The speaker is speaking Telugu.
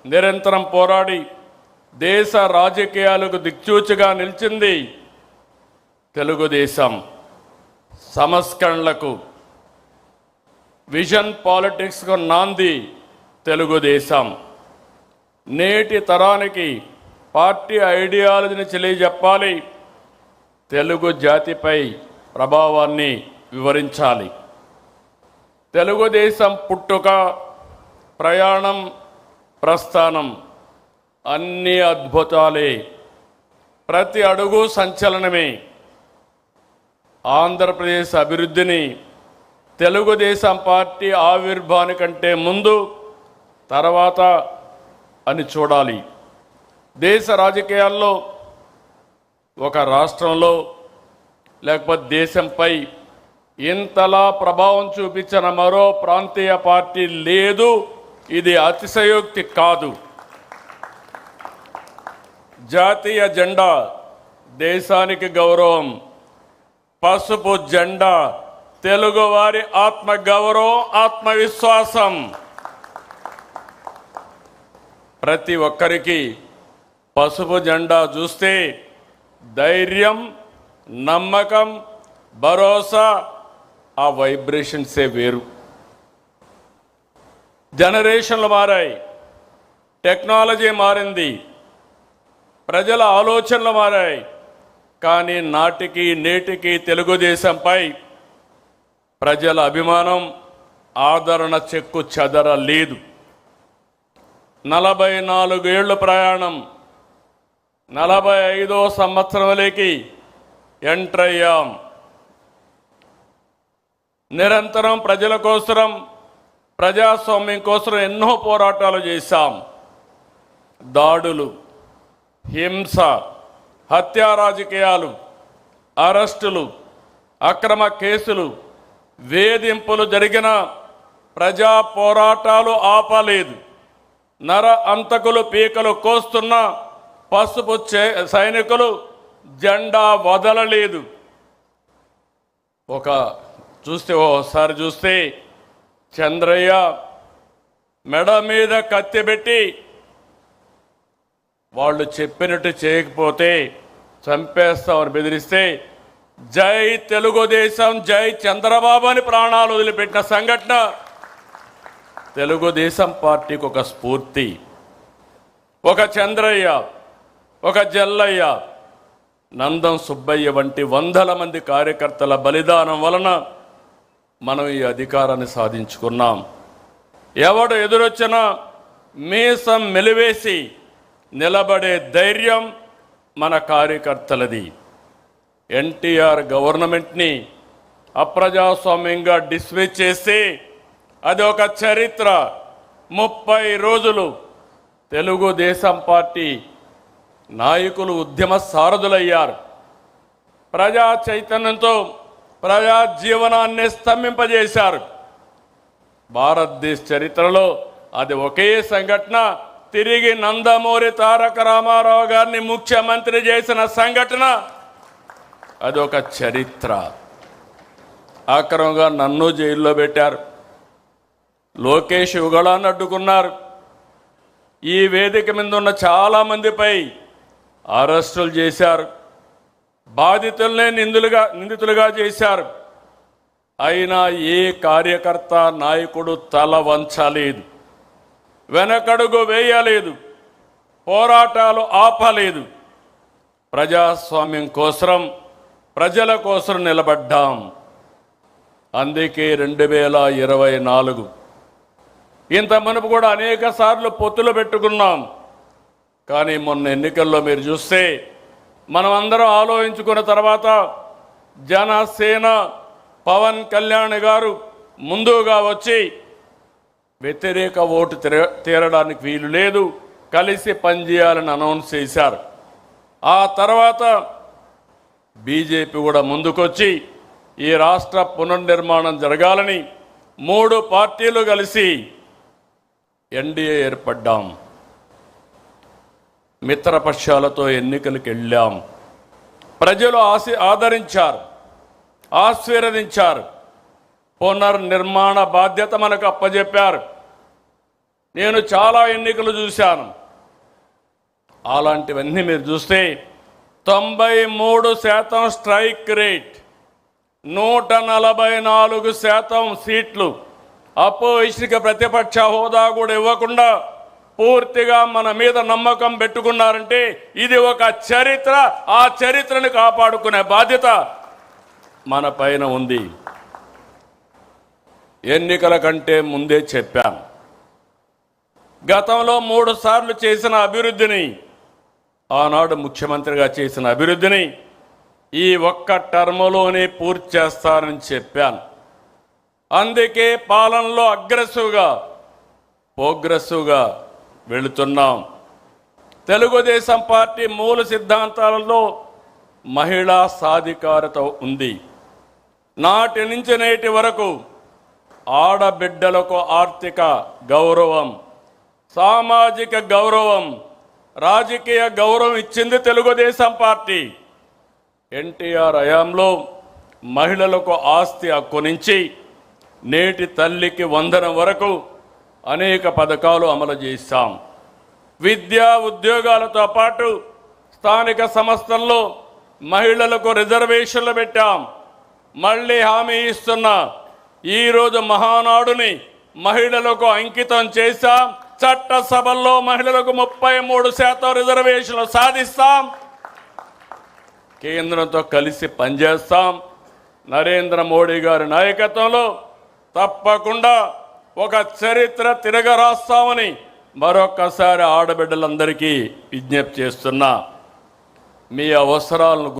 నిరంతరం పోరాడి దేశ రాజకీయాలకు దిక్సూచిగా నిలిచింది తెలుగుదేశం. సంస్కరణలకు, విజన్ పాలిటిక్స్కు నాంది తెలుగుదేశం. నేటి తరానికి పార్టీ ఐడియాలజీని తెలియజెప్పాలి, తెలుగు జాతిపై ప్రభావాన్ని వివరించాలి. తెలుగుదేశం పుట్టుక, ప్రయాణం, ప్రస్థానం అన్నీ అద్భుతాలే, ప్రతి అడుగు సంచలనమే. ఆంధ్రప్రదేశ్ అభివృద్ధిని తెలుగుదేశం పార్టీ ఆవిర్భావానికంటే ముందు, తర్వాత అని చూడాలి. దేశ రాజకీయాల్లో ఒక రాష్ట్రంలో లేకపోతే దేశంపై ఇంతలా ప్రభావం చూపించిన మరో ప్రాంతీయ పార్టీ లేదు. ఇది అతిశయోక్తి కాదు. జాతీయ జెండా దేశానికి గౌరవం, పసుపు జెండా తెలుగువారి ఆత్మగౌరవం, ఆత్మవిశ్వాసం. ప్రతి ఒక్కరికి పసుపు జెండా చూస్తే ధైర్యం, నమ్మకం, భరోసా, ఆ వైబ్రేషన్సే వేరు. జనరేషన్లు మారాయి, టెక్నాలజీ మారింది, ప్రజల ఆలోచనలు మారాయి. కానీ నాటికి నేటికి తెలుగుదేశంపై ప్రజల అభిమానం, ఆదరణ చెక్కు చెదరలేదు. 44 ఏళ్ల ప్రయాణం, 45వ సంవత్సరంలోకి ఎంటర్ అయ్యాం. నిరంతరం ప్రజల కోసం, ప్రజాస్వామ్యం కోసం ఎన్నో పోరాటాలు చేశాం. దాడులు, హింస, హత్యా రాజకీయాలు, అరెస్టులు, అక్రమ కేసులు, వేధింపులు జరిగిన ప్రజా పోరాటాలు ఆపలేదు. నర అంతకులు పీకలు కోస్తున్న పసుపు సైనికులు జెండా వదలలేదు. ఓసారి చూస్తే చంద్రయ్య మెడ మీద కత్తి పెట్టి వాళ్ళు చెప్పినట్టు చేయకపోతే చంపేస్తామని బెదిరిస్తే జై తెలుగుదేశం, జై చంద్రబాబు అని ప్రాణాలు వదిలిపెట్టిన సంఘటన తెలుగుదేశం పార్టీకి ఒక స్ఫూర్తి. ఒక చంద్రయ్య, ఒక జల్లయ్య, నందం సుబ్బయ్య వంటి వందల మంది కార్యకర్తల బలిదానం వలన మనం ఈ అధికారాన్ని సాధించుకున్నాం. ఎవడు ఎదురొచ్చినా మీసం మెలివేసి నిలబడే ధైర్యం మన కార్యకర్తలది. ఎన్టీఆర్ గవర్నమెంట్ని అప్రజాస్వామ్యంగా డిస్మిస్ చేసి అది ఒక చరిత్ర. 30 రోజులు తెలుగుదేశం పార్టీ నాయకులు ఉద్యమ సారథులయ్యారు. ప్రజా చైతన్యంతో ప్రజా జీవనాన్ని స్తంభింపజేశారు. భారతదేశ చరిత్రలో అది ఒకే సంఘటన. తిరిగి నందమూరి తారక రామారావు గారిని ముఖ్యమంత్రి చేసిన సంఘటన, అది ఒక చరిత్ర. ఆక్రమంగా నన్ను జైల్లో పెట్టారు, లోకేష్ యుగళాన్ని అడ్డుకున్నారు. ఈ వేదిక మీద ఉన్న చాలామందిపై అరెస్టులు చేశారు, బాధితులనే నిందితులుగా చేశారు. అయినా ఏ కార్యకర్త, నాయకుడు తల వంచలేదు, వెనకడుగు వేయలేదు, పోరాటాలు ఆపలేదు. ప్రజాస్వామ్యం కోసం, ప్రజల కోసం నిలబడ్డాం. అందుకే 2024 ఇంత మునుపు కూడా అనేక సార్లు పొత్తులు పెట్టుకున్నాం. కానీ మొన్న ఎన్నికల్లో మీరు చూస్తే మనం అందరం ఆలోచించుకున్న తర్వాత జనసేన పవన్ కళ్యాణ్ గారు ముందుగా వచ్చి వ్యతిరేక ఓటు తీరడానికి వీలు లేదు, కలిసి పనిచేయాలని అనౌన్స్ చేశారు. ఆ తర్వాత బీజేపీ కూడా ముందుకొచ్చి ఈ రాష్ట్ర పునర్నిర్మాణం జరగాలని 3 పార్టీలు కలిసి ఎన్డీఏ ఏర్పడ్డాం. మిత్రపక్షాలతో ఎన్నికలకు వెళ్ళాం. ప్రజలు ఆదరించారు, ఆశీర్వదించారు. పునర్నిర్మాణ బాధ్యత మనకు అప్పజెప్పారు. నేను చాలా ఎన్నికలు చూశాను. అలాంటివన్నీ మీరు చూస్తే 93% స్ట్రైక్ రేట్, 144% సీట్లు, అపోజిషన్కి ప్రతిపక్ష హోదా కూడా ఇవ్వకుండా పూర్తిగా మన మీద నమ్మకం పెట్టుకున్నారంటే ఇది ఒక చరిత్ర. ఆ చరిత్రను కాపాడుకునే బాధ్యత మన పైన ఉంది. ఎన్నికల కంటే ముందే చెప్పాను, గతంలో 3 సార్లు చేసిన అభివృద్ధిని, ఆనాడు ముఖ్యమంత్రిగా చేసిన అభివృద్ధిని ఈ ఒక్క టర్మ్లోనే పూర్తి చేస్తానని చెప్పాను. అందుకే పాలనలో ప్రోగ్రెసివ్గా వెళుతున్నాం. తెలుగుదేశం పార్టీ మూల సిద్ధాంతాలలో మహిళా సాధికారత ఉంది. నాటి నుంచి నేటి వరకు ఆడబిడ్డలకు ఆర్థిక గౌరవం, సామాజిక గౌరవం, రాజకీయ గౌరవం ఇచ్చింది తెలుగుదేశం పార్టీ. ఎన్టీఆర్ హయాంలో మహిళలకు ఆస్తి హక్కు నుంచి నేటి తల్లికి వందనం వరకు అనేక పథకాలు అమలు చేశాం. విద్యా ఉద్యోగాలతో పాటు స్థానిక సంస్థల్లో మహిళలకు రిజర్వేషన్లు పెట్టాం. మళ్ళీ హామీ ఇస్తున్నా, ఈరోజు మహానాడుని మహిళలకు అంకితం చేశాం. చట్టసభల్లో మహిళలకు 33% రిజర్వేషన్లు సాధిస్తాం. కేంద్రంతో కలిసి పనిచేస్తాం. నరేంద్ర మోడీ గారి నాయకత్వంలో తప్పకుండా ఒక చరిత్ర తిరగరాస్తామని మరొక్కసారి ఆడబిడ్డలందరికీ విజ్ఞప్తి చేస్తున్నా. మీ అవసరాలను